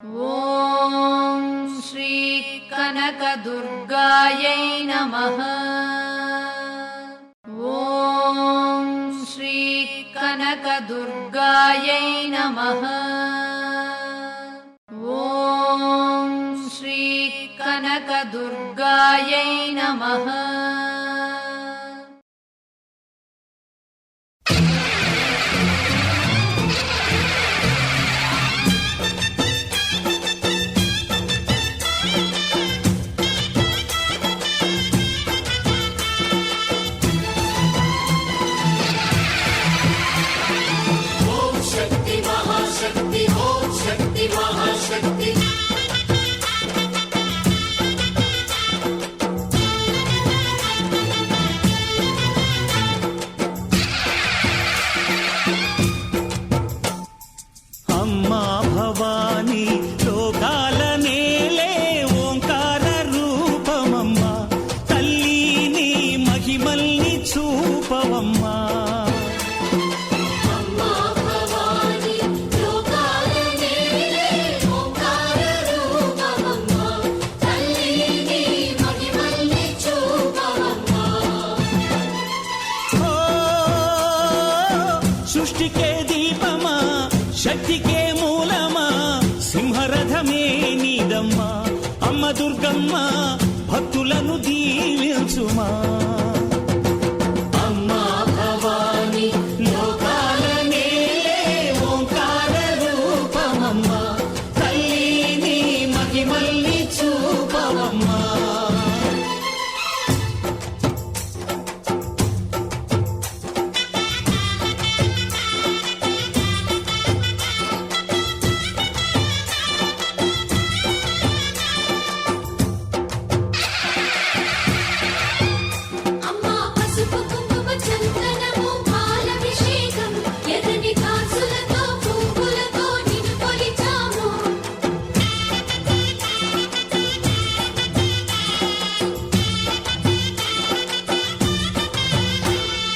ఓం శ్రీ కనకదుర్గాయై నమః. ఓం శ్రీ కనకదుర్గాయై నమః. ఓం శ్రీ కనకదుర్గాయై నమః. అమ్మా భవానీ లోకాల నేలే ఓంకార రూపమమ్మా, తల్లి నీ మహిమల్ని చూపవమ్మా. సృష్టికే దీపమా, శక్తికే మూలమా, సింహరథమే నీదమ్మా. అమ్మ దుర్గమ్మ భక్తులను దీవించుమా. అమ్మా భవానీ లోకాల నేలే ఓంకార రూపమమ్మా, తల్లి నీ మహిమల్ని చూపవమ్మా.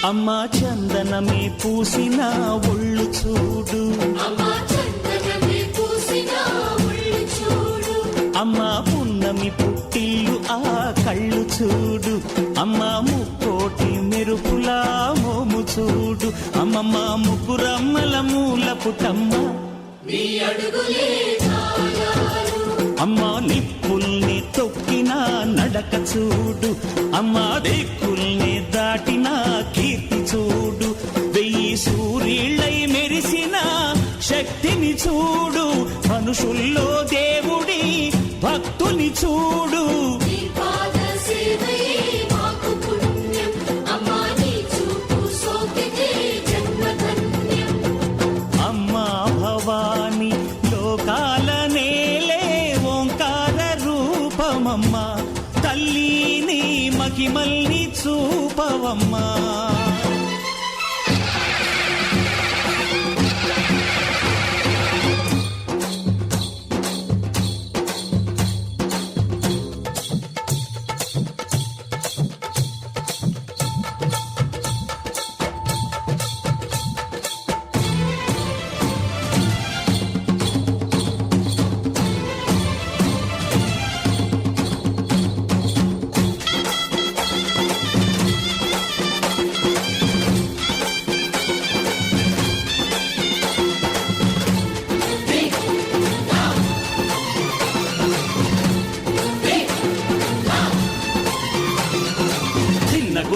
అమ్మా చందనమే పూసిన ఒళ్ళు చూడు, అమ్మా పున్నమి పుట్టిల్లు ఆ కళ్ళు చూడు, అమ్మా ముక్కోటి మెరుపులా మోము చూడు. అమ్మమ్మ ముగ్గురమ్మల మూల పుటమ్మ, అమ్మా నిప్పుల్ని తొక్కిన నడక చూడు, అమ్మా దిక్కుల్ని దాటిన కీర్తి చూడు. 1000 సూర్యుళ్ళై మెరిసిన శక్తిని చూడు, మనుషుల్లో దేవుడి భక్తుని చూడు. అమ్మా భవానీ లోకాల నేలే ఓంకార రూపమమ్మా, తల్లి నీ మహిమల్ని చూపవమ్మా.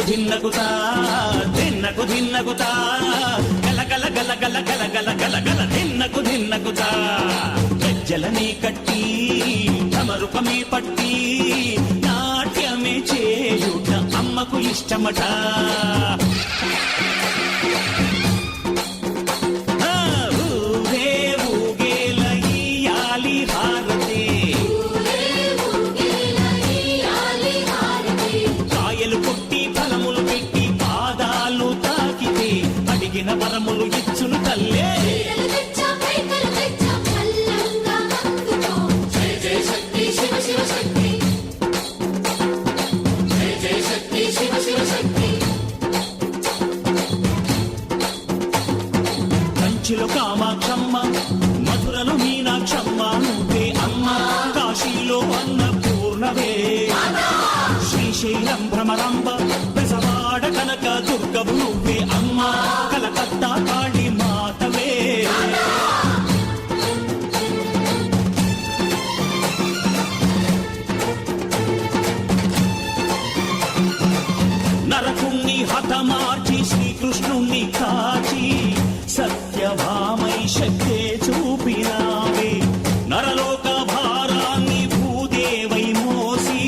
ధిన్నగుతా ధిన్నగు ధిన్నగుతా గల గల గల గల గల గల గల గల ధిన్నగుతా. గజ్జలనే కట్టి తమరుపమే పట్టి నాట్యమే చేయుట అమ్మకు ఇష్టమట. ఊరే ఊగేల ఇయ్యాలి హారతి, కాయలు కొట్టి ఫలములు పెట్టి పాదాలు తాకితే అడిగిన వరములు ఇచ్చును తల్లే. భ్రమరాంబ బెజవాడ కనక దుర్గవు నువ్వే అమ్మా కలకత్తా కాళీ మాతవే నరకుణ్ణి హతమార్చి శ్రీకృష్ణుణ్ణి కాచి సత్యభామై శక్తే చూపినావే నరలోక భారాన్ని భూదేవై మోసి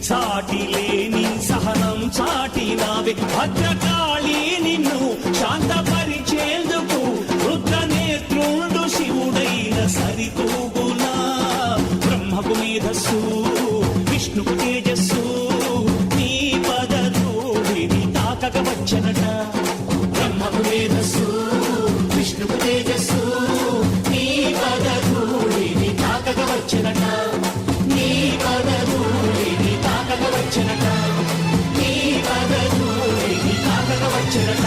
సాటి లేని సహనం చాటినావే భద్రకాళి నిన్ను శాంతపరిచేందుకు రుద్రనేత్రుండు శివుడైన సరితూగులా బ్రహ్మకు మేధస్సు విష్ణుకు తేజస్సు నీ పదధూళిని తాకక వచ్చనట బ్రహ్మకు మేధస్సు విష్ణుకు తేజస్సు నీ పదధూళిని తాకక వచ్చనట నీ పదధూళిని తాకక వచ్చనట నీ పదధూళిని తాకక వచ్చనట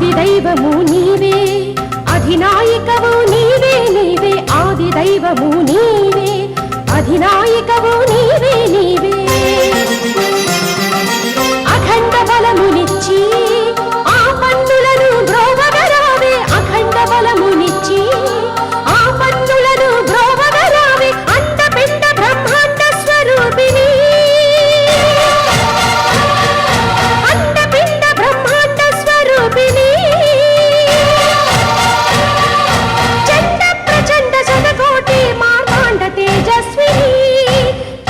ఆది దైవము నీవే, అధినాయకవు నీవే నీవే, ఆది దైవము నీవే, అధినాయకవు నీవే నీవే. అఖండ బలమునిచ్చి ఆ పన్నులను బ్రోవగరావే, అఖండ బలమునిచ్చి ఆ పన్నులను బ్రోవగరావే, అండపిండ బ్రహ్మాండ స్వరూపిణి, అండపిండ బ్రహ్మాండ స్వరూపిణి. చండ ప్రచండ శతకోటి మార్తాండ తేజస్విని,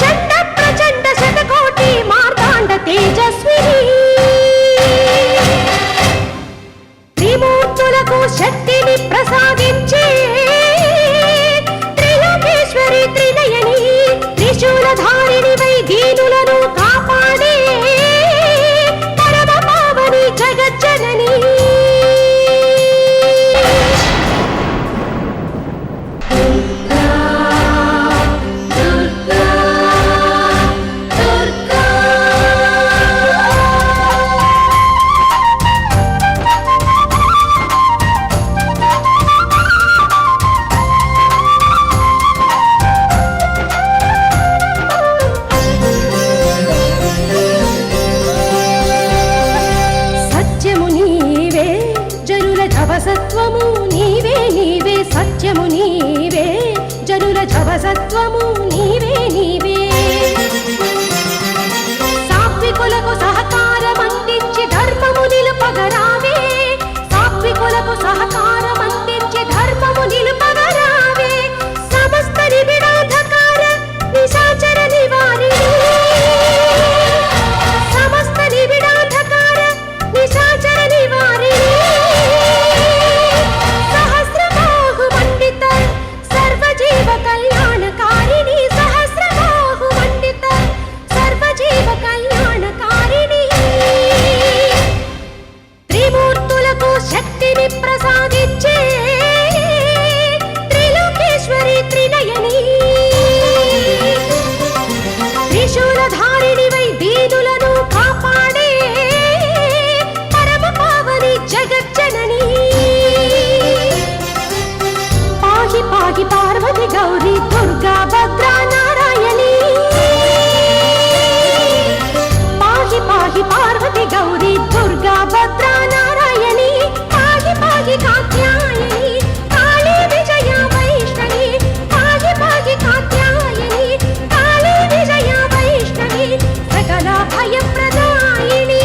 చండ ప్రచండ శతకోటి మార్తాండ తేజస్విని. త్రిమూర్తులకు శక్తిని ప్రసాదించే త్రిలోకేశ్వరి త్రినయని, త్రిశూలధారిణివై దీనులను కాపాడే పరమ పావని జగజ్జనని. సత్యము నీవే, జనుల జవసత్వము నీవే నీవే, సత్యము నీవే, జనుల జవసత్వము నీవే నీవే. సాత్వికులకు సహకారం అందించి ధర్మము నిలుపగరావే, సాత్వికులకు సహకారం అందించి ధర్మము నిలుపగరావే. సమస్త నిబిడాంధకార నిశాచర నివారిణి, సమస్త నిబిడాంధకార నిశాచర నివారిణి. సహస్రబాహు మండిత సర్వజీవ కళ్యాణకారిణి, సహస్రబాహు మండిత సర్వజీవ కళ్యాణకారిణి. త్రిమూర్తులకు శక్తిని ప్రసాదించే త్రిలోకేశ్వరి త్రినయని, త్రిశూలధారిణివై దీనులను కాపాడే పరమ పావని జగజ్జనని. పాహి పాహి పార్వతి గౌరీ దుర్గా భద్రా నారాయణి, పాహి పాహి పార్వతి గౌరీ దుర్గా భద్రా నారాయణి. పాహి పాహి కాత్యాయని కాళీ విజయ వైష్ణవి, పాహి పాహి కాత్యాయని కాళీ విజయ వైష్ణవి, సకల భయప్రదాయిని.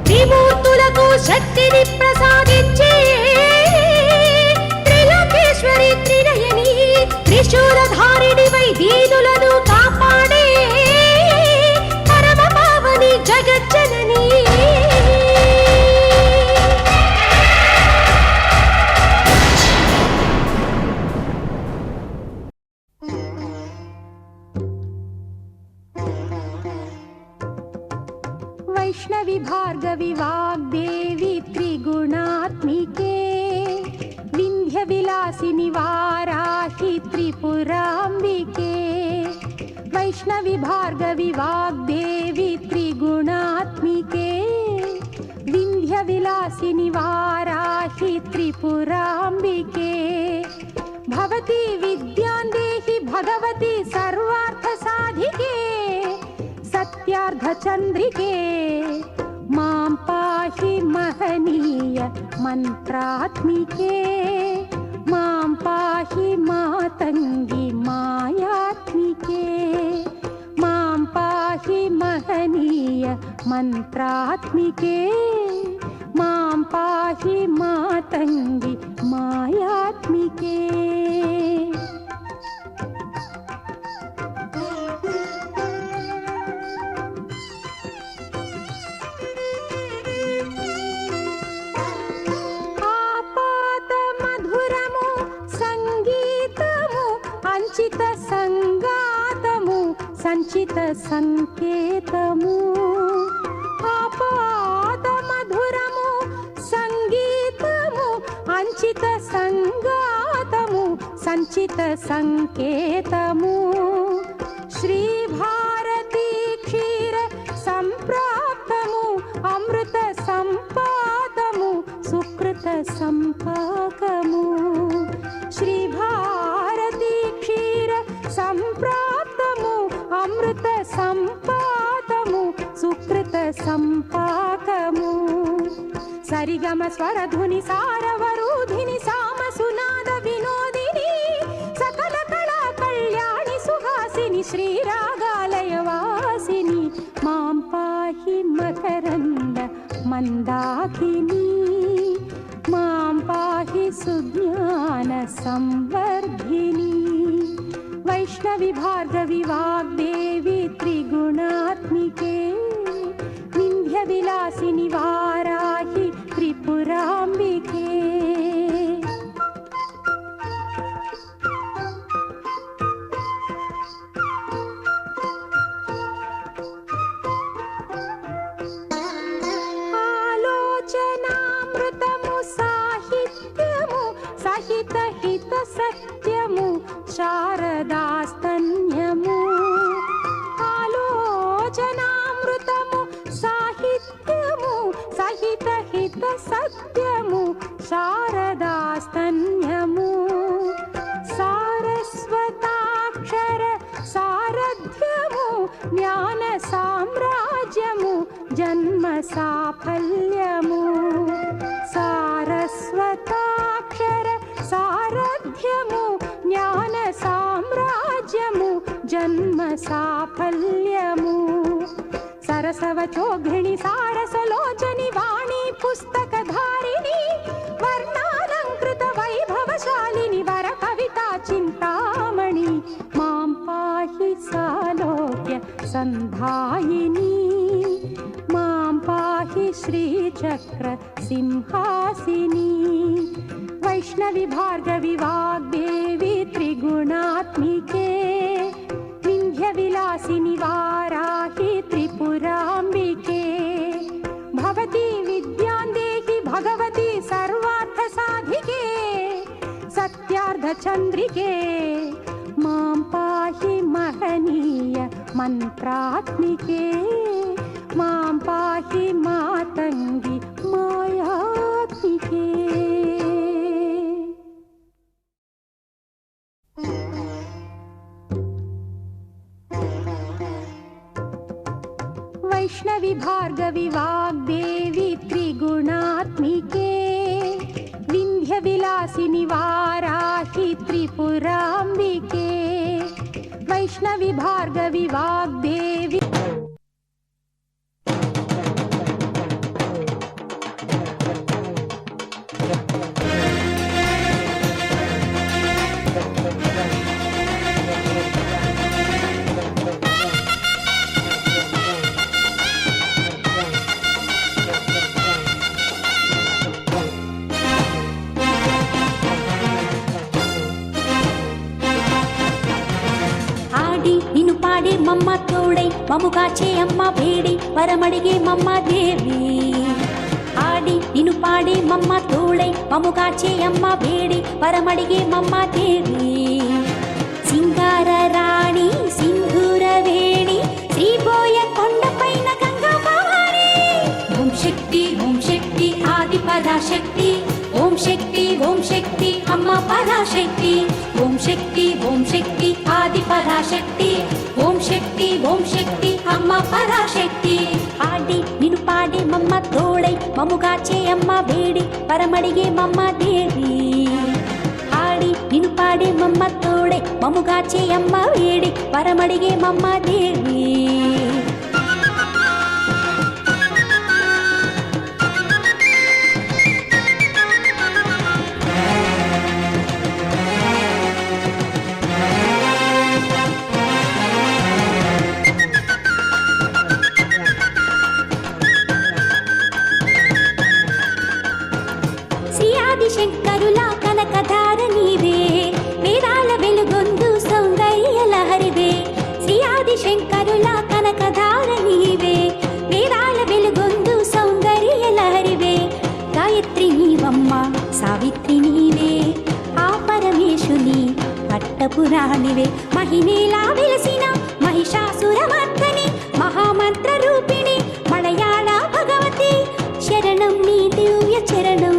త్రిమూర్తులకు శక్తిని ప్రసాదించే త్రిలోకేశ్వరి త్రినయని, త్రిశూలధారిణివై దీనులను కాపాడే పరమ పావని జగజ్జనని. వైష్ణవి భార్గవి వాగ్దేవి త్రిగుణాత్మికే, వింధ్య విలాసిని వారాహి త్రిపురాంబికే. వైష్ణవి భార్గవి వాగ్దేవి త్రిగుణాత్మికే, వింధ్య విలాసిని వారాహి త్రిపురాంబికే. భవతి విద్యాందేహి భగవతి సర్వార్థ సాధికే, సత్యార్థ చంద్రికే. మాం పాహి మహనీయ మంత్రాత్మికే, మాం పాహి మాతంగి మాయాత్మికే. మాం పాహి మహనీయ మంత్రాత్మికే, మాం పాహి మాతంగి మాయాత్మికే. ఆపాత మధురము సంగీతము, అంచిత సంగాతము సంచిత సంకేతము. ఆపాత మధురము సంగీతము, అంచిత సంగాతము సంచిత సంకేతము. శ్రీ భారతీ క్షీర సంప సంపాకము సరిగమ స్వరధుని సారవరూధిని సామ సునాద వినోదిని సకల కళా కళ్యాణి సుహాసిని శ్రీరాగాలయవాసిని మాం పాహి మకరంద మందాకిని మాం పాహి సుజ్ఞాన సంవర్ధిని వైష్ణవి భార్గవి వాగ్దేవి త్రిగుణాత్మికే వింధ్య విలాసిని వారాహి త్రిపురాంబికే ఆలోచనామృతము సాహిత్యము సహిత హిత సత్యము శారదాస్తన్యము ఆలోచనామృతము సాహిత్యము సహిత హిత సత్యము శారదాస్తన్యము సారస్వతాక్షర సారథ్యము జ్ఞాన సామ్రాజ్యము జన్మ సాఫల్యము సారస్వతాక్షర సారథ్యము జ్ఞాన సామ్రాజ్యము జన్మ సాఫల్యము సరసవచోఘ్రిణి సారసలోచని వాణి పుస్తకధారిణి వర్ణాలంకృత వైభవశాలిని వర కవితా చింతామణి మాం పాహి సాలోక్య సంధాయిని మాం పాహి శ్రీచక్ర సింహాసిని వైష్ణవి భార్గవి వాగ్దేవి త్రిగుణాత్మికే వింధ్య విలాసిని వారాహి త్రిపురాంబికే భవతి విద్యాందేహి భగవతి సర్వార్థ సాధికే సత్యార్థ చంద్రికే మాం పాహి మహనీయ మంత్రాత్మికే మాం పాహి మాతంగి మాయాత్మికే వైష్ణవి భార్గవి వాగ్దేవి త్రిగుణాత్మికే వింధ్య విలాసిని వారాహి త్రిపురాంబికే వైష్ణవి భార్గవి వాగ్దేవి మమ్మ తోడై మముగాచే అమ్మ వేడి వరమడిగే మమ్మ దేవి ఆడి నిను పాడే మమ్మ తోడై మముగాచే అమ్మ వేడి వరమడిగే మమ్మ దేవి సింగార రాణి సింధూర వేణి శ్రీబోయ కొండపైన గంగా భవాని ఓం శక్తి ఆది పరాశక్తి ఓం శక్తి అమ్మ పరాశక్తి ఓం శక్తి ఆది పరాశక్తి ఓం శక్తి అమ్మ పరాశక్తి ఆడి నిను పాడే మమ్మ తోడై మముగాచే అమ్మ వేడి పరమడిగే మమ్మ దేవి ఆడి నిను పాడే మమ్మ తోడై మముగాచే అమ్మ వేడి పరమడిగే మమ్మ దేవి శంకరులా కనకధార నీవే వేదాల వెలుగొందు సౌందర్య లహరివే శ్రీ ఆది శంకరులా కనకధార నీవే వేదాల వెలుగొందు సౌందర్య లహరివే గాయత్రి నీవమ్మ సావిత్రి నీవే ఆ పరమేశుని పట్టపురాణివే మహిళలా వెలసిన మహిషాసురమర్దని మహామంత్ర రూపిణి మలయాళ భగవతి శరణం నీ దివ్య చరణం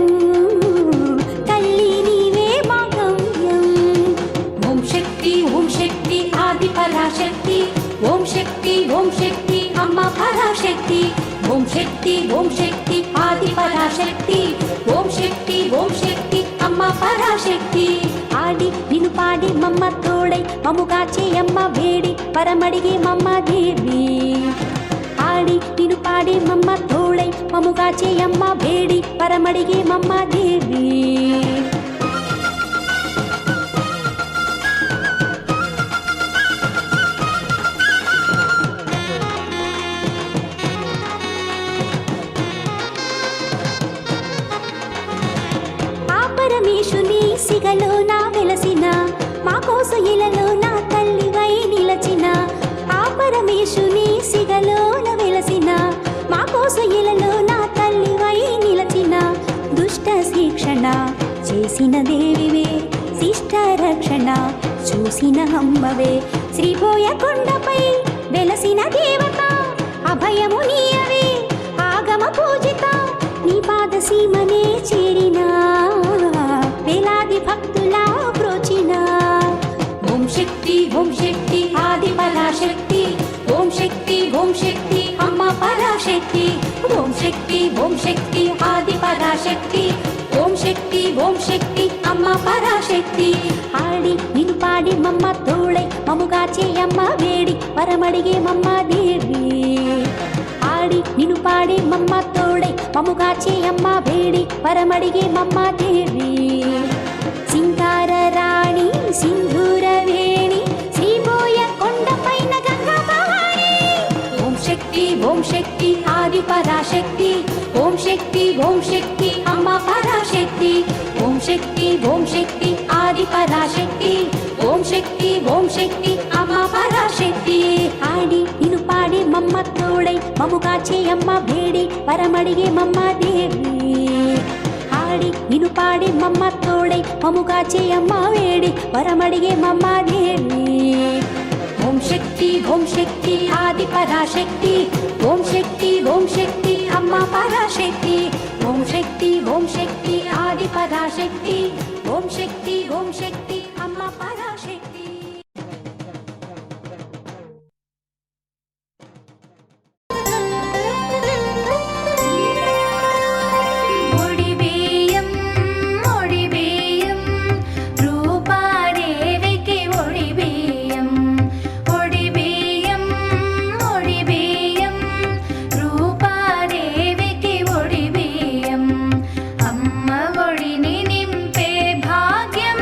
పరాశక్తి ఓం శక్తి అమ్మ పరాశక్తి ఓం శక్తి ఆది పరాశక్తి ఓం శక్తి అమ్మ పరాశక్తి ఆడి నిన్ను పాడి మమ్మ తోడై మముగా చేయమ్మ వేడి పరమడిగే మమ్మ దేవి ఆడి నిన్ను పాడి మమ్మ తోడై మముగా చేయమ్మ వేడి పరమడిగే మమ్మ దేవి పరమేశుని సిగలో నా వెలసిన మా కోస ఇలలో నా తల్లివై నిలచిన ఆ పరమేశుని సిగలో నా వెలసిన మా కోస ఇలలో నా తల్లివై నిలచిన దుష్ట శిక్షణ చేసిన దేవివే శిష్ట రక్షణ చూసిన అమ్మవే శ్రీపోయ కొండపై వెలసిన దేవత అభయము నీయవే ఆగమ పూజిత నీ పాద సీమనే చేరినా వేలాది భక్తుల ప్రోచిన ఓం శక్తి ఆది పరాశక్తి ఓం శక్తి అమ్మ పరాశక్తి ఓం శక్తి ఆది పరాశక్తి ఓం శక్తి అమ్మ పరాశక్తి ఆడి నిన్ను పాడి మమ్మ తోడై మముగా చేయమ్మ వేడి పరమడిగే మమ్మ దేవి ఆడి నిన్ను పాడి మమ్మ తోడై మముగా చేయమ్మ వేడి పరమడిగే మమ్మ దేవి సింగార రాణి సింధూర వేణి శ్రీపోయ కొండపైన గంగా భవాని ఓం శక్తి ఆది పరాశక్తి ఓం శక్తి అమ్మ పరాశక్తి ఓం శక్తి ఆది పరాశక్తి ఓం శక్తి అమ్మ పరాశక్తి ఆడి నిన్ను పాడి మమ్మ తోడై మముగా చేయమ్మ వేడి పరమడిగే మమ్మ దేవి ఆడి నిన్ను పాడి మమ్మ తోడై మముగా చేయమ్మ వేడి పరమడిగే మమ్మ దేవి ఓం శక్తి ఆది పరాశక్తి ఓం శక్తి అమ్మ పరాశక్తి ఓం శక్తి ఆది పరాశక్తి ఓం శక్తి అమ్మ పరాశక్తి అమ్మ ఒడిని నింపే భాగ్యం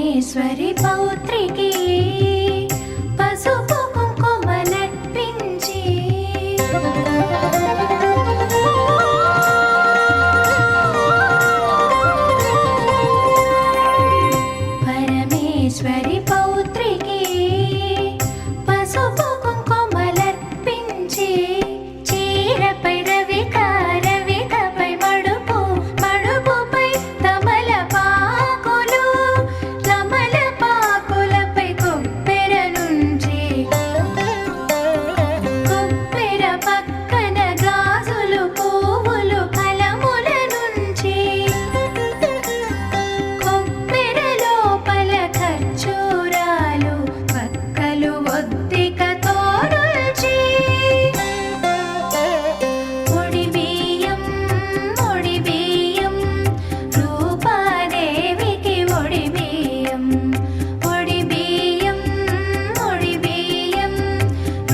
పరమేశ్వరి పౌత్రికి పసుపు కుంకుమలర్పించి పరమేశ్వరి పౌత్రికి పసుపు కుంకుమలర్పించి చీరపై రవికపై మడుపు మడుపుపై తమలపాకులపై కొప్పెర నుంచి కొప్పెర పక్కన గాజులు పువ్వులు ఫలముల నుంచి కొప్పెర లోపల ఖర్జూరాలు పక్కలు ఒత్తికతో రుచి ఒడి బియ్యం రూపాదేవికి ఒడి బియ్యం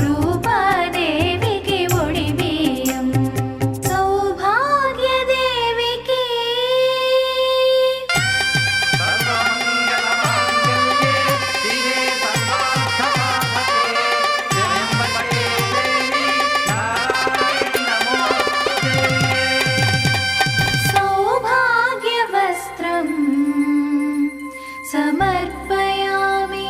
రూపాదేవికి ఒడి బియ్యం సౌభాగ్యదేవికి సౌభాగ్యవస్త్రం సమర్పయామి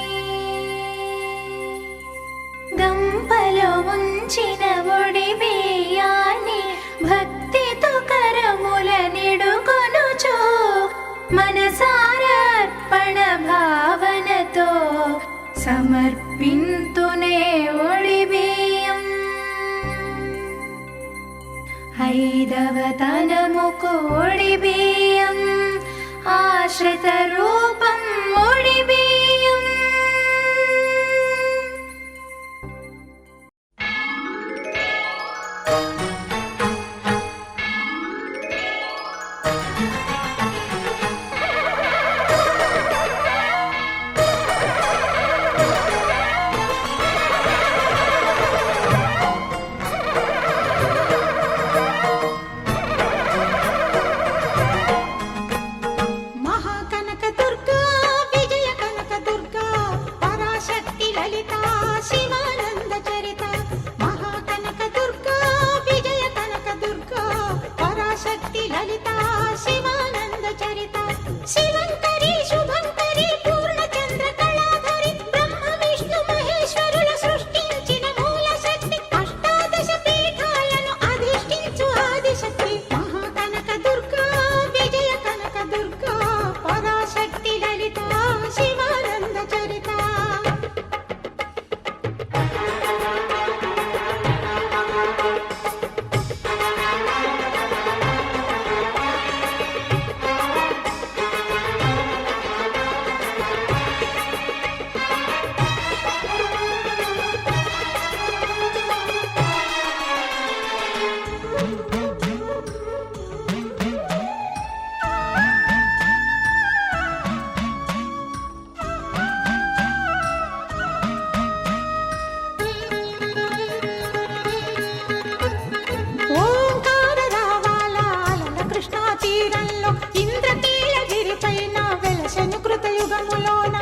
గంపలో ఉంచిన ఒడి బియ్యాన్ని భక్తితో కరముల నిడుకొనుచు మనసారా అర్పణ భావనతో సమర్పింతునే ఒడి బియ్యం ఐదవతనముకు ఒడి బియ్యం ఆశ్రిత రూపం ఒడి బియ్యం మహాకనక దుర్గా విజయ కనక దుర్గా పరాశక్తి లలిత శివానంద చరిత మహాకనక దుర్గా విజయ కనక దుర్గా పరాశక్తి లలిత శివానంద చరిత శివంకరి శుభంకరి పూర్ణచంద్ర కళాధరి బ్రహ్మ విష్ణు మహేశ్వరుల సృష్టించిన మూల శక్తి అష్టాదశ పీఠాలను అధిష్ఠించు ఆదిశక్తి మహాకనక దుర్గా విజయ కనక దుర్గా పరాశక్తి లలిత శివానంద చరిత ఓంకార రావాల అలల కృష్ణా తీరంలో ఇంద్రకీలగిరి పైన వెలసెను కృతయుగములోన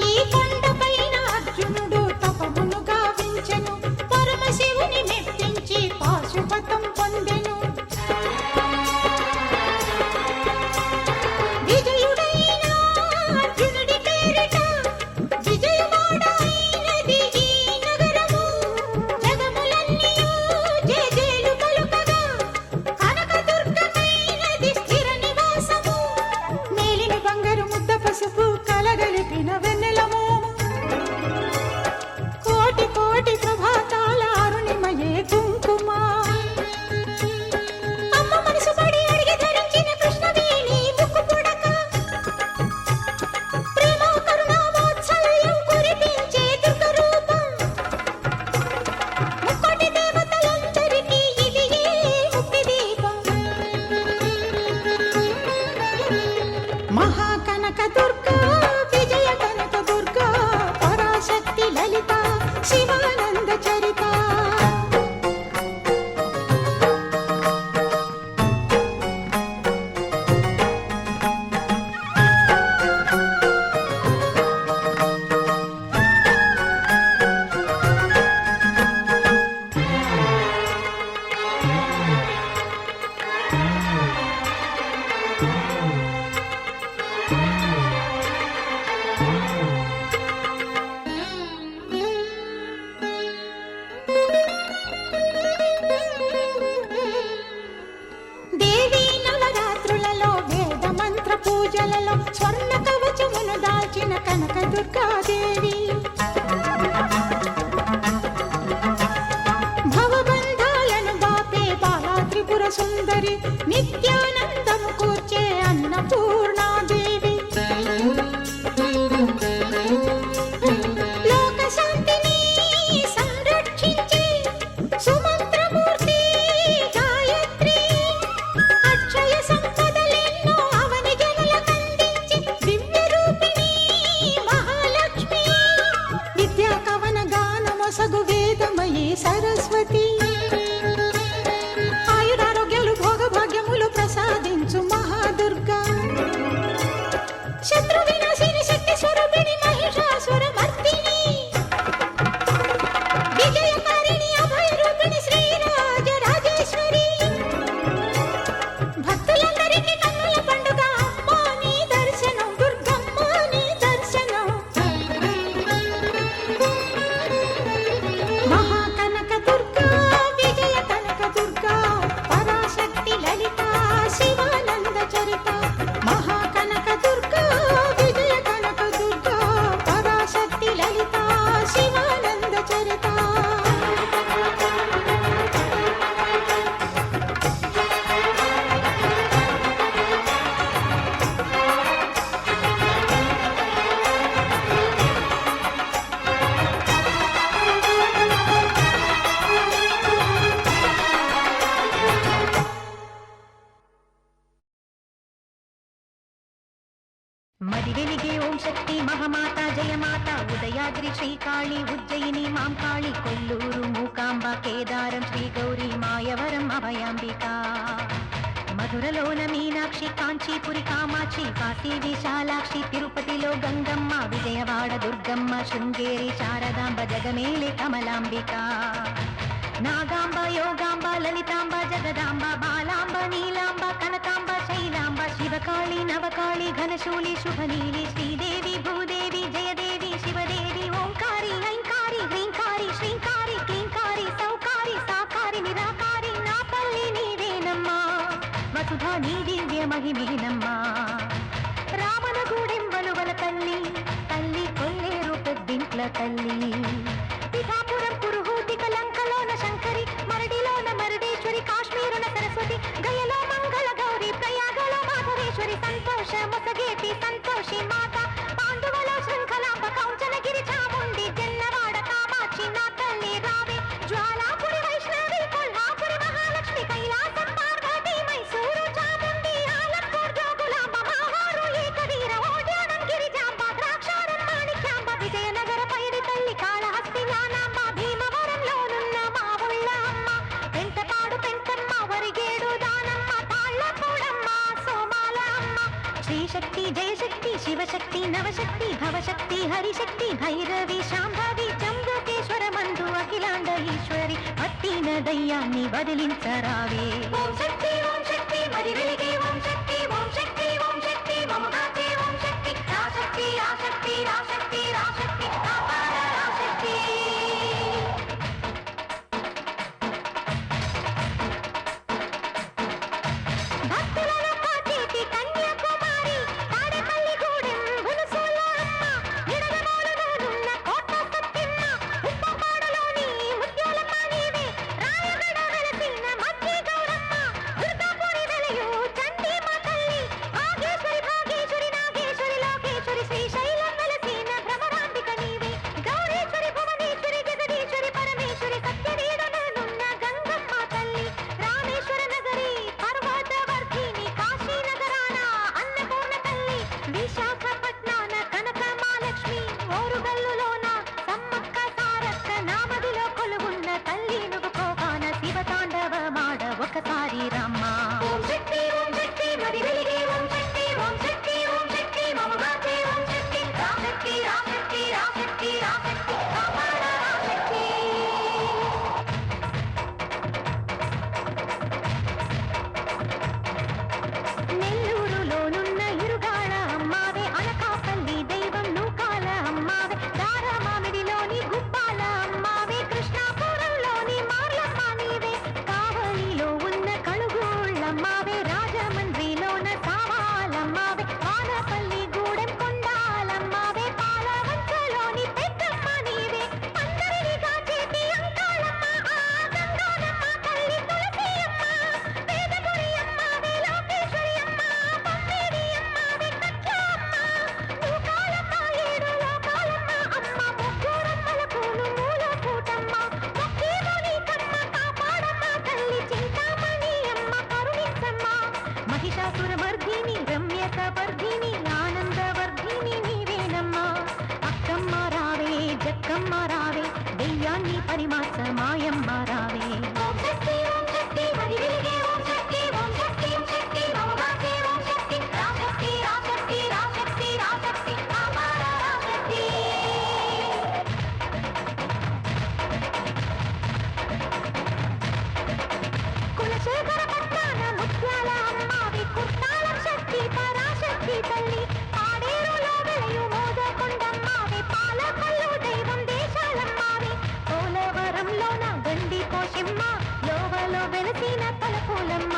ఈ కొండపైన అర్జునుడు తపమును గావించెను పరమశివుని మెప్పించి పాశుపతం పొందెను విజయుడైన అర్జునుడి పేరిట విజయవాడైనది ఈ నగరము జగములన్నీయు జేజేలు పలుకగా కనకదుర్గమైనది స్థిర నివాసము మేలిన బంగారు ముద్ద పసుపు కలగలిపిన వెన్నెలము కోటి కోటి ప్రభాతాల అరుణిమయే కుంకుమ అమ్మ మనసు పడి అడిగి ధరించిన కృష్ణవేణి ముక్కు పుడక ప్రేమ కరుణా వాత్సల్యం కురిపించే దుర్గ రూపం ముక్కోటి దేవతలందరికీ ఇది ఏ ముక్తి దీపం మహాకనక దుర్గా విజయ కనక దుర్గా పరాశక్తి లలిత శివానంద చరిత పూజలలో స్వర్ణ కవచమును దాల్చిన కనక దుర్గాదేవి భవబంధాలను బాపే బాలా త్రిపుర సుందరి నిత్యానందము కూర్చే అన్నపూర్ణాదేవి లోక శాంతిని సంరక్షించే సుమంత్రమూర్తి గాయత్రి అక్షయ సంపదలెన్నో అవని జనులకందించి దివ్య రూపిణి మహాలక్ష్మి విద్యా కవన గానమొసగు వేదమయీ సరస్వతి ఆయురారోగ్యాలు భోగభాగ్యములు ప్రసాదించు మహాదుర్గా శత్రు వినాశిని శక్తి స్వరూపిణి మహిషాసుర మర్దిని విజయకారిణి అభయ రూపిణి శ్రీరాజ రాజేశ్వరి భక్తులందరికీ కన్నుల పండుగ అమ్మా నీ దర్శనం దుర్గమ్మ నీ దర్శనం మహాకనక దుర్గా విజయ కనక దుర్గా పరాశక్తి లలిత శివానంద చరిత మహాకనక దుర్గా విజయ కనక దుర్గా పరాశక్తి లలిత శివానంద చరిత మది వెలిగే ఓం శక్తి మహమాత జయమాత ఉదయాద్రి శ్రీకాళి ఉజ్జయిని మాంకాళి కొల్లూరు మూకాంబ కేదారం శ్రీ గౌరీ మాయవరం అభయాంబిక మధురలోన మీనాక్షి కాంచీపురి కామాక్షి కాశీ విశాలాక్షి తిరుపతిలో గంగమ్మ విజయవాడ దుర్గమ్మ శృంగేరి శారదాంబ జగమేలి కమలాంబిక నాగాంబ యోగాంబ లలితాంబ జగదాంబ బాలాంబ నీలాంబ కనకాంబ శైలాంబ శివకాళి నవకాళి ఘనశూలి శుభనీలి శ్రీదేవి భూదేవి జయదేవి శివదేవి ఓంకారి ఐంకారి హ్రీంకారి శ్రీంకారి క్లీంకారి సౌకారి సాకారి నిరాకారి నా తల్లి నీవేనమ్మా వసుధా నీ దివ్య మహిమేనమ్మా రావణగూడెం వలువల తల్లి తల్లి కొల్లేరు పెద్దింట్ల తల్లి పిఠాపురం పురుహూతి కలంకలోన శంకరి మరడిలోన మరడేశ్వరి కాశ్మీరున సరస్వతి గయలో మంగళ గౌరి ప్రయాగలో మాధవేశ్వరి సంతోష మొసగేటి సంతోషి మాత పాండువలో శృంఖలాంబ కౌంచనగిరి చాముండి జన్నవాడ కామాక్షి నా తల్లి రావే జ్వాలాపురి వైష్ణవి కొల్హాపురి మహాలక్ష్మి కైలాసం పార్వతి మైసూరు చాముండి ఆలంపూర్ జోగులాంబ మాహారు ఏకవీర ఓడ్యానం గిరిజాంబ ద్రాక్షారం మాణిక్యాంబ విజయనగర పైడి తల్లి కాళహస్తి జ్ఞానాంబ భీమవరంలోనున్న మా ఊళ్ళ అమ్మ పెంటపాడు పెంటమ్మ వరిగేడు దానమ్మ తాళ్ళపూడమ్మ సోమాల అమ్మ శ్రీశక్తి జయశక్తి శివశక్తి నవశక్తి భవశక్తి హరిశక్తి భైరవి శాంభవి జంబుకేశ్వర మందు అఖిలాండ ఈశ్వరి పట్టిన దయ్యాన్ని వదిలించరావే ఓం శక్తి మరి వెలిగే ఓం శక్తి ఓం శక్తి మమగాచే ఓం శక్తి రాశక్తి రాశక్తి రాశక్తి రాశక్తి కాపాడ రాశక్తి భక్తులను కాచేటి కన్యాకుమారి తాడేపల్లి గూడెం బులుసోల అమ్మ నిడదమూలలోనున్న కోట సత్యమ్మ ఉప్పపాడలోని ముత్యాలమ్మ నీవే రాయగడ వెలసిన మధ్య గౌరమ్మ దుర్గాపురి వెలయు చండీ మా తల్లి భాగేశ్వరి నాగేశ్వరి లోకేశ్వరి శ్రీశైలం వెలసిన భ్రమరాంబిక నీవే గౌరీశ్వరి భువనేశ్వరి జగదీశ్వరి పరమేశ్వరి సత్యవీడనున్న గంగమ్మ తల్లి రామేశ్వర నగరి పర్వతవర్ధిని కాశీనగరాన అన్నపూర్ణ తల్లి విశాఖపట్నాన కనక మహాలక్ష్మి ఓరుగల్లులోన సమ్మక్క సారక్క నామదిలో కొలువున్న తల్లి నువ్వుకోగాన శివతాండవ మాడ ఒకసారి రమ్మ ఓం శక్తి మరి వెలిగే ఓం శక్తి మమగాచే ఓం శక్తి రాశక్తి రాశక్తి రాశక్తి రాశక్తి కాపాడ రాశక్తి నెల్లూరులోనున్న ఇరుగాళ అమ్మావే వర్ధిని ఆనందవర్ధిని నీవేనమ్మా అక్కమ్మ రావే జక్కమ్మ రావే దెయ్యాన్ని పరిమాస మాయమ్మ రావే ఓం శక్తి ఓం శక్తి మరి వెలిగే ఓం శక్తి ఓం శక్తి ఓం శక్తి మమగాసే ఓం శక్తి రాశక్తి రాశక్తి రాశక్తి రాశక్తి అపార రాశక్తి కులశేఖర పట్టాన ముత్యాల అమ్మావి కుర్తాల శక్తి పరాశక్తి తల్లి పాడేరులో వెలయు మోదకొండమ్మావి పాలకొల్లు దైవం దేశాలమ్మావి పోలవరంలోన గండి పోషమ్మ లోవలో వెలసిన తలపూలమ్మ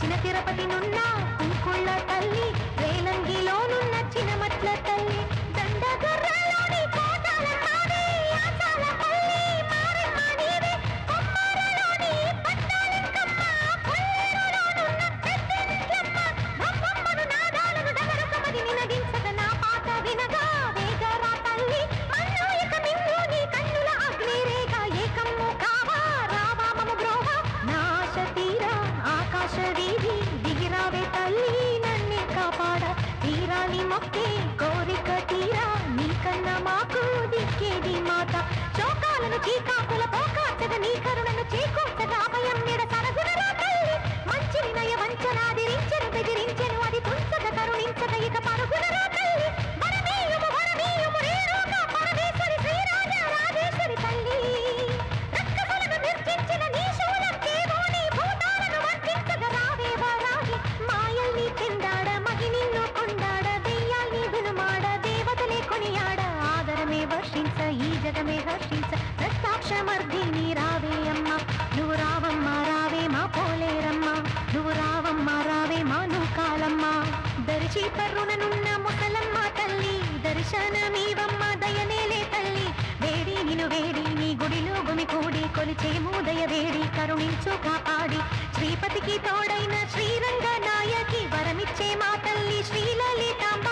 చిన్న తిరుపతి నున్న కుంకుళ్ళ తల్లి రేలంగిలోనున్న చినమట్ల తల్లి దండగర్రలోని కోటాలమ్మావి ఆచాల పల్లి మారమ్మ నీవే కొమ్మరలోని పట్టాలింకమ్మ కొల్లేరులోనున్న పెద్దింట్లమ్మ బ్రహ్మమ్మను నాదాలను డమరుకమది నినదించక నా పాట వినగా వేగరా తల్లి మన్ను ఇక మింగు నీ కన్నుల అగ్నిరేఖ ఏకమ్ము కావా రావా మమ బ్రోవా నాశ తీరా ఆకాశ వీధి దిగిరావే తల్లి నన్నే కాపాడ తీరాని మొక్కే కోరిక తీరా నీకన్నా మాకు దిక్కేది మాత శోకాలను చీకాకుల పోకాచద నీ కరుణను చేకూర్చగా అభయం నిడ సరగుణరా తల్లి మంచి వినయ వంచనాదిరించెను బెదిరించెను అది తుంచక కరుణించక ఇక పరుగునరా తల్లి వరమీయుము రేణుక పరమేశ్వరి శ్రీరాజ రాజేశ్వరి తల్లి రక్కసులను నిర్జించిన నీ శూలం కేవోని భూతాలను వంచించగ రావే వరాగి మాయల్ని చెందాడ మగి నిన్ను కొండాడ దెయ్యాల్ని దునుమాడ దేవతలే కొనియాడ ఆదరమే వర్షించ ఈ జగమే హర్షించ రక్తాక్షమర్ధిని రావే అమ్మ నువ్వు రావమ్మ రావే మా పోలేరమ్మ నువ్వు రావమ్మ రావే మా నూకాలమ్మ దరిచి పర్రుననున్న ముసలమ్మ తల్లి దర్శనమీవమ్మ దయనేలే తల్లి వేడి నిను వేడి నీ గుడిలో గుమికూడి కొలిచేము దయ వేడి కరుణించు కాపాడి శ్రీపతికి తోడైన శ్రీరంగ నాయకి వరమిచ్చే మా తల్లి శ్రీలలితాంబ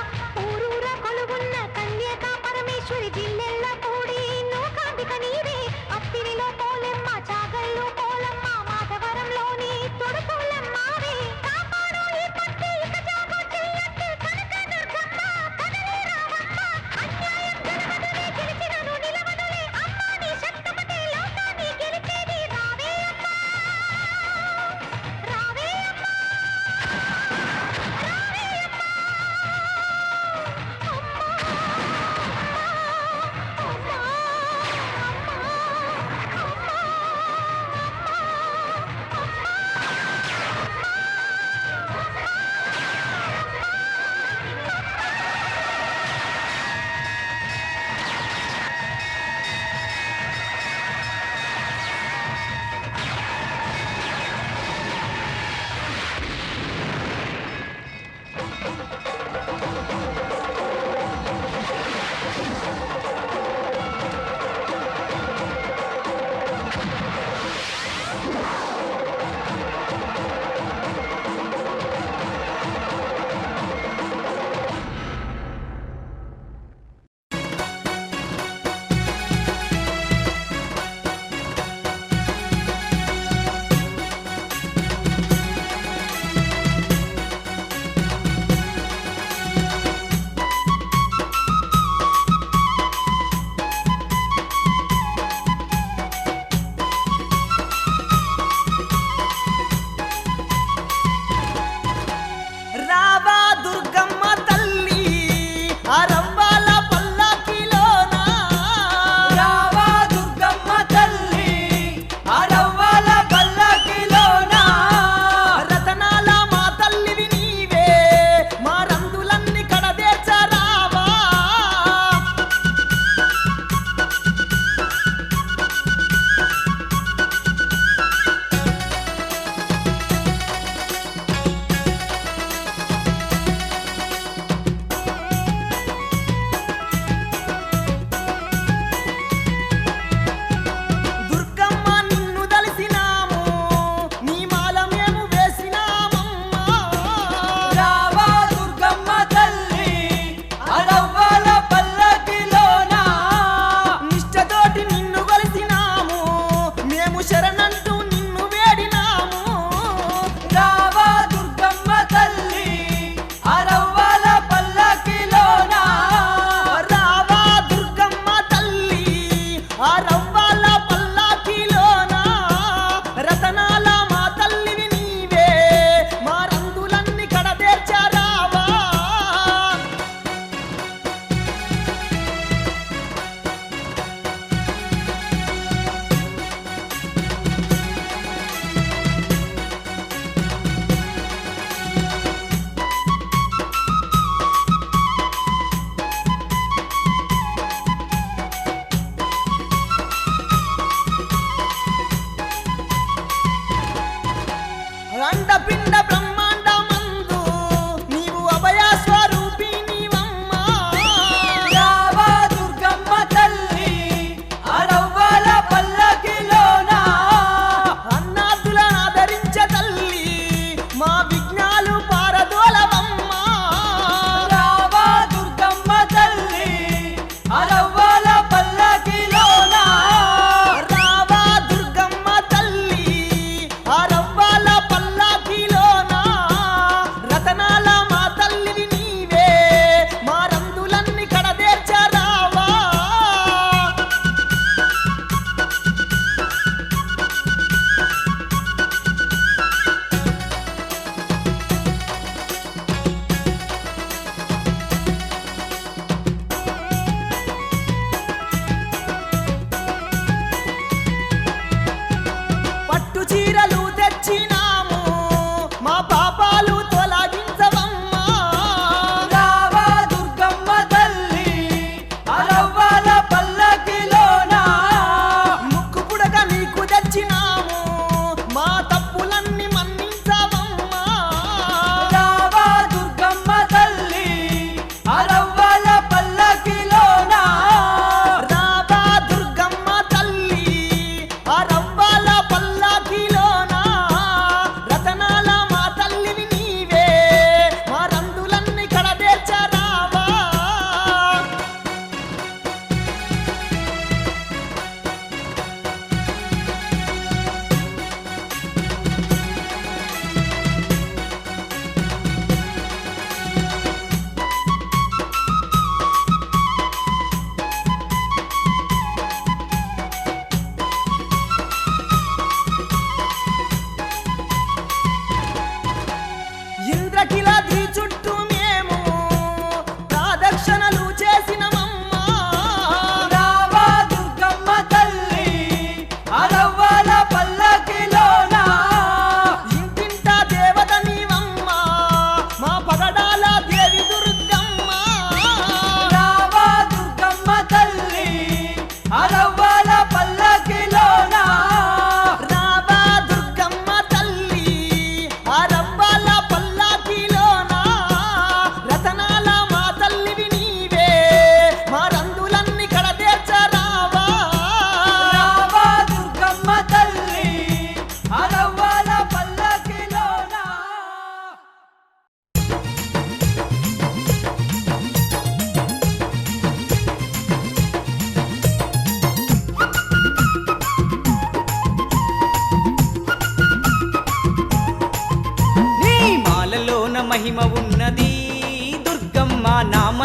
ఊరూర కొలుగున్న కన్యక పరమేశ్వరి జిల్లెల్ల కూడి నూకాంబిక నీవే అత్తిరిలో పోలెమ్మ చాగల్లో పోలమ్మ మాధవరంలోని తొడుపులమ్మావే కాపాడు ఈ పట్టి ఇక జాగో చెయ్యట్టు కనక దుర్గమ్మ కదలే రావమ్మ అన్యాయం జరగదులే గెలిచినను నిలవదులే అమ్మ నీ శక్తమతే లోకాన్ని గెలిచేది రావే అమ్మ రావే అమ్మ రావే అమ్మ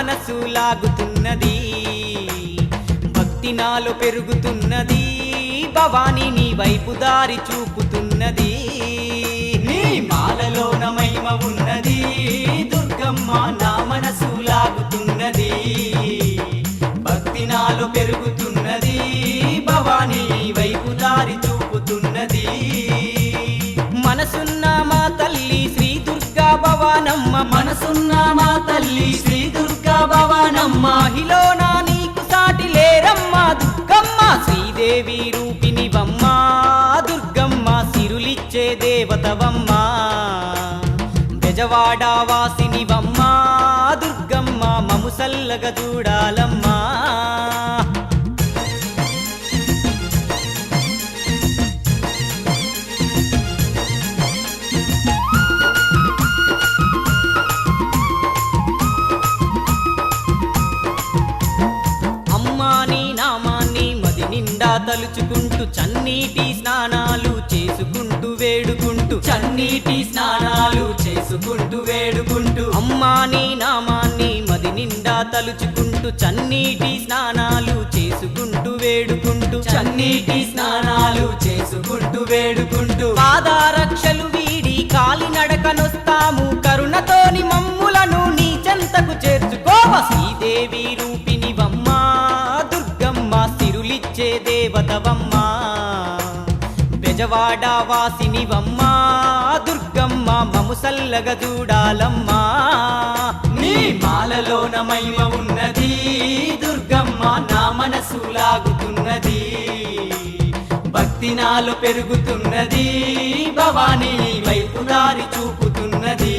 మనసు లాగుతున్నది భక్తి నాలో పెరుగుతున్నది భవాని నీ వైపు దారి చూపుతున్నది నీ మాలలోన మహిమ ఉన్నది దుర్గమ్మ నా మనసు లాగుతున్నది భక్తి నాలో పెరుగుతున్నది భవాని నీ వైపు దారి చూపుతున్నది మనసున్న మా తల్లి శ్రీ దుర్గా భవానమ్మ మనసున్న మా తల్లి శ్రీ దుర్గా భవానమ్మ మహిళన నీకు సాటి లేరమ్మ దుర్గమ్మ శ్రీదేవి రూపినివమ్మ దుర్గమ్మ సిరులిచ్చే దేవతవమ్మ బెజవాడ వాసినివమ్మ దుర్గమ్మ మము సల్లగ చూడాలమ్మా తలుచుకుంటూ చన్నీటి స్నానాలు చేసుకుంటూ వేడుకుంటూ చన్నీటి స్నానాలు చేసుకుంటూ వేడుకుంటూ అమ్మా నీ నామాన్ని మది నిండా తలుచుకుంటూ చన్నీటి స్నానాలు చేసుకుంటూ వేడుకుంటూ చన్నీటి స్నానాలు చేసుకుంటూ వేడుకుంటూ పాదారక్షలు వీడి కాలినడకనొస్తాము కరుణతోని మమ్ములను నీ చెంతకు చేర్చుకోవ శ్రీదేవి రూపినివమ్మ దుర్గమ్మ సిరులిచ్చే దేవతవమ్మ బెజవాడ వాసినివమ్మ దుర్గమ్మ మము సల్లగ చూడాలమ్మా నీ మాలలోన మహిమ ఉన్నది దుర్గమ్మ నా మనసు లాగుతున్నది భక్తి నాలో పెరుగుతున్నది భవాని నీ వైపు దారి చూపుతున్నది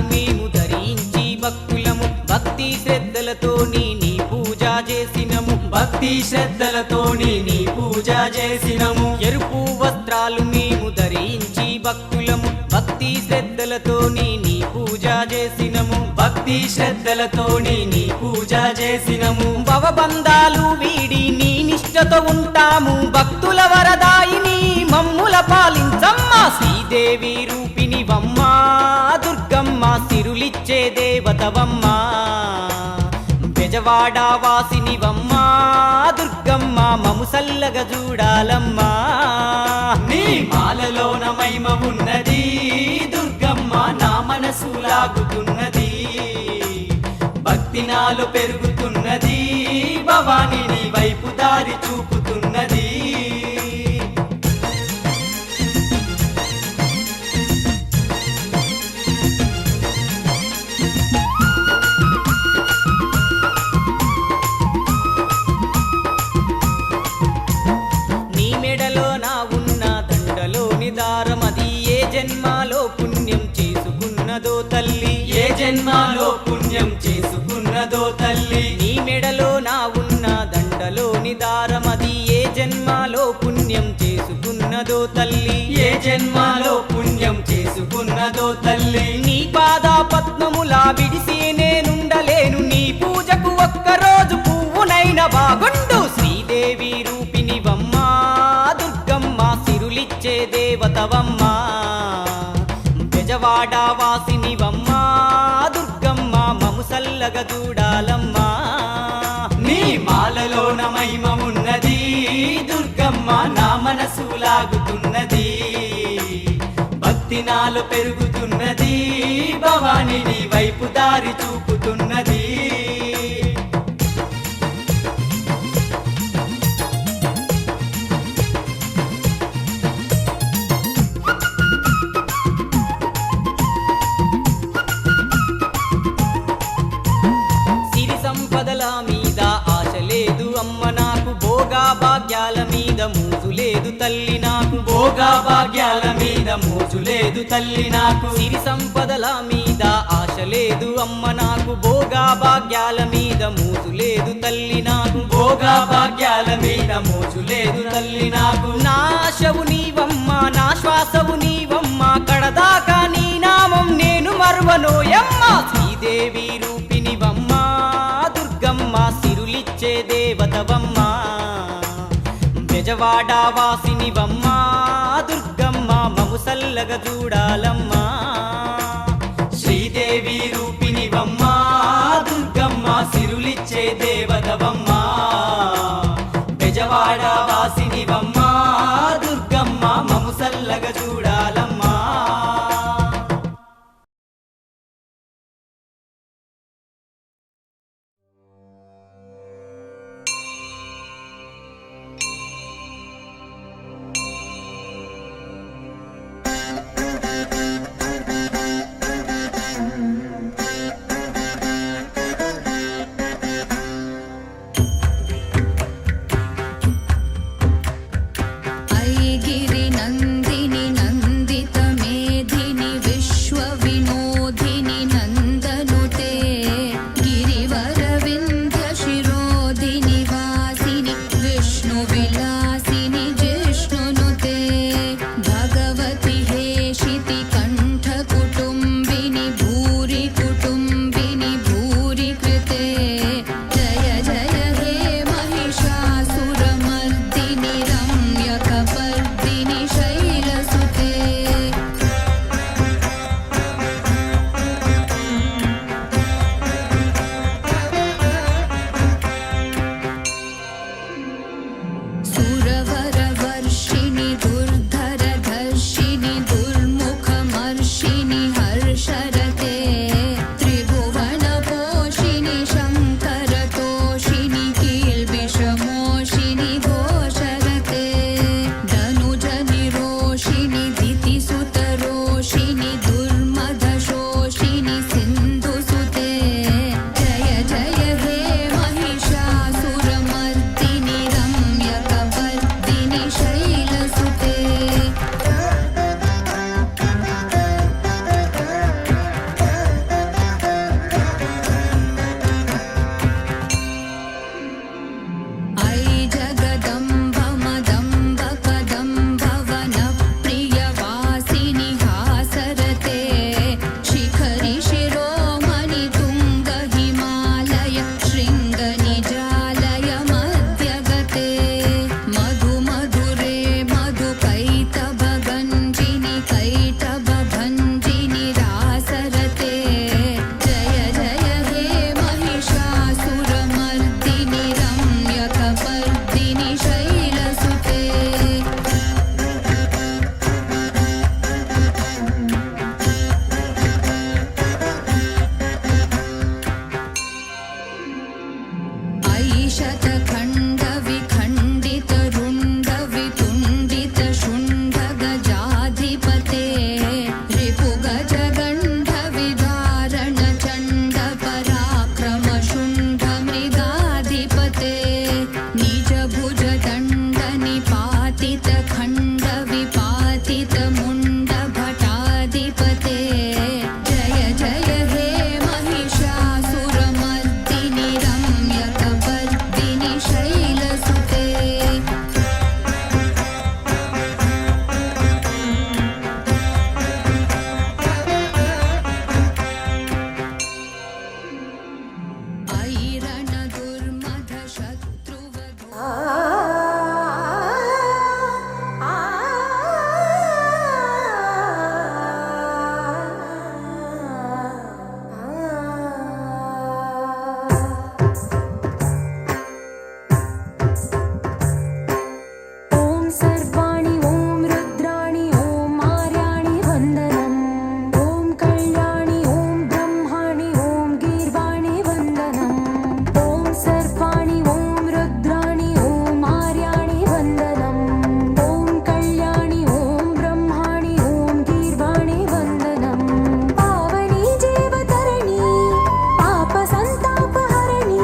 మేము ధరించి భక్తులము భక్తి శ్రద్ధలతోని నీ పూజ చేసినము భక్తి శ్రద్ధలతోని నీ పూజ చేసినము ఎరుపు వస్త్రాలు మేము ధరించి భక్తులము భక్తి శ్రద్ధలతోని నీ పూజ చేసినము భక్తి శ్రద్ధలతోని నీ పూజ చేసినము భవబంధాలు వీడి నీ నిష్టతో ఉంటాము భక్తుల వరదాయిని మమ్ముల పాలించమ్మ శ్రీదేవి రూపినివమ్మ దుర్గమ్మ సిరులిచ్చే దేవతవమ్మ బెజవాడ వాసినివమ్మ దుర్గమ్మ మము సల్లగ చూడాలమ్మా నీ మాలలోన మహిమ ఉన్నది దుర్గమ్మ నా మనసు లాగుతున్నది భక్తి నాలో పెరుగుతున్నది భవాని నీ వైపు దారి చూపుతున్నది జన్మాలో పుణ్యం చేసుకున్నదో తల్లి ఏ జన్మాలో పుణ్యం చేసుకున్నదో తల్లి నీ మెడలో నా ఉన్న దండలోని దారమది ఏ జన్మాలో పుణ్యం చేసుకున్నదో తల్లి ఏ జన్మాలో పుణ్యం చేసుకున్నదో తల్లి నీ పాద పద్మములా విడిసి నేనుండలేను నీ పూజకు ఒక్కరోజు పువ్వునైన బాగుండు శ్రీదేవి రూపినివమ్మ దుర్గమ్మ సిరులిచ్చే దేవతవమ్మ బెజవాడ వాసినివమ్మ దుర్గమ్మ మము సల్లగ చూడాలమ్మా నీ మాలలోన మహిమ ఉన్నది దుర్గమ్మ నా మనసు లాగుతున్నది భక్తి నాలో పెరుగుతున్నది భవాని నీ వైపు దారి చూపుతున్నది మీద ఆశ లేదు అమ్మ నాకు భోగా భాగ్యాల మీద మోజు లేదు తల్లి నాకు భోగా భాగ్యాల మీద మోజు లేదు తల్లి నాకు సిరి సంపదల మీద ఆశ లేదు అమ్మ నాకు భోగా భాగ్యాల మీద మోజు లేదు తల్లి నాకు భోగా భాగ్యాల మీద మోజు లేదు తల్లి నాకు నా ఆశవు నీవమ్మ నా శ్వాసవు నీవమ్మ కడదాకా నీ నామం నేను మరువనోయమ్మ శ్రీదేవి రూపినివమ్మా దుర్గమ్మ సిరులిచ్చే దేవతవమ్మా బెజవాడ వాసినివమ్మా దుర్గమ్మ మము సల్లగా చూడాలమ్మా శ్రీదేవి రూపినివమ్మా దుర్గమ్మ సిరులిచ్చే దేవతవమ్మా బెజవాడ వాసినివమ్మా దుర్గమ్మ మము సల్లగా చూడాలమ్మా ऐगिरि नन्दिनि नन्दित मेधिनि विश्व विनोदिनि नन्दनुते गिरिवर विन्ध्य शिरोधिनि वासिनि विष्णु विलासिनि जिष्णुनुते भगवति हेशिति कण्ठ कुटुम्बिनि भूरि कुटुम्बिनि भूरि कृते जय जय हे महिषासुरमर्दिनि रम्यकपर्दिनि शैलसुते सुरवरवर्षिणि दुर्धरधर्षिणि दुर्मुखमर्षिणि हर्षरते त्रिभुवनपोषिणि शङ्करतोषिणि कील्बिषमोषिणि घोषरते धनुजनिरोषिणि दितिसुतरोषिणि दुर्मदशोषिणि सिन्धुसुते जय जय हे महिषासुरमर्दिनि रम्यकपर्दिनि शैलसुते ऐ जगदम्ब मदम्ब कदम्ब वनप्रियवासिनि हासरते शिखरि शिरोमणि तुङ्ग हिमालय शृङ्गनिजालय मध्यगते मधु मधुरे मधुकैटभगञ्जिनि कैटभभञ्जिनि रासरते जय जय हे महिषासुरमर्दिनि रम्यकपर्दिनि शैलसुते ऐ शतखण्ड विखण्डित रुण्ड वितुण्डित शुण्ड गजाधिपते रिपुगज गण्ड विदारण चण्ड पराक्रम शुण्ड मृगाधिपते निज भुज दण्ड निपातित खण्ड विपातित मुण्ड भटाधिपते जय जय हे महिषासुरमर्दिनि रम्यकपर्दिनि शैलसुते ऐरण दुर्मध शत्रुवधू ॐ सर्वाणि ॐ रुद्राणि ॐ आर्याणि वन्दनम् ॐ कल्याणि ॐ ब्रह्माणि ॐ गीर्वाणि वन्दनम् ॐ सर्वाणि ॐ रुद्राणि ॐ आर्याणि वन्दनम् ॐ कल्याणि ॐ ब्रह्माणि ॐ गीर्वाणि वन्दनम् पावनी जीवतरणि पापसन्तापहरणि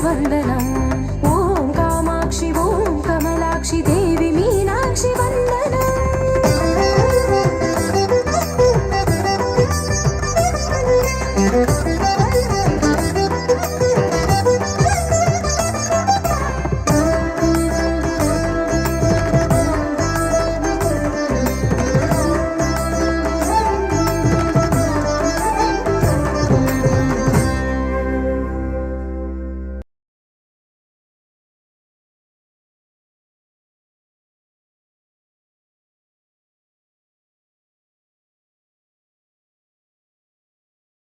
వందనం